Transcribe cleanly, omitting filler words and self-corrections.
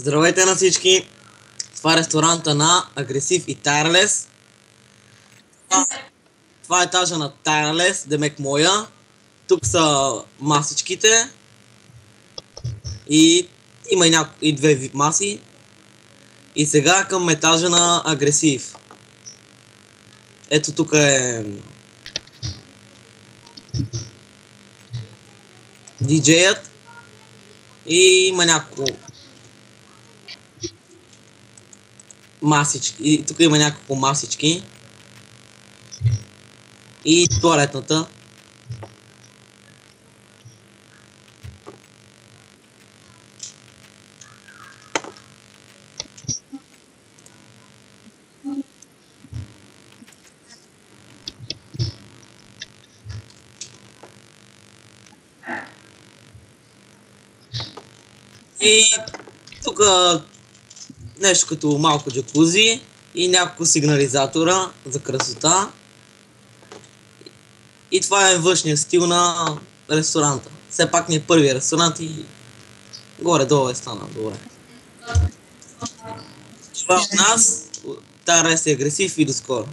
Здравейте на всички! Това е ресторанта на Агресив и Tireless. Това е етажа на Tireless, демек моя. Тук са масичките. И има и две маси. И сега към етажа на Агресив. Ето тук е диджеят. И има няколко масички. И тук има няколко масички. И туалетната. И тук нещо като малко джакузи и няколко сигнализатора за красота. И това е външния стил на ресторанта. Все пак ни е първият ресторант и горе-долу е станал добре. Това от нас, Tireless и Агресив и до скоро.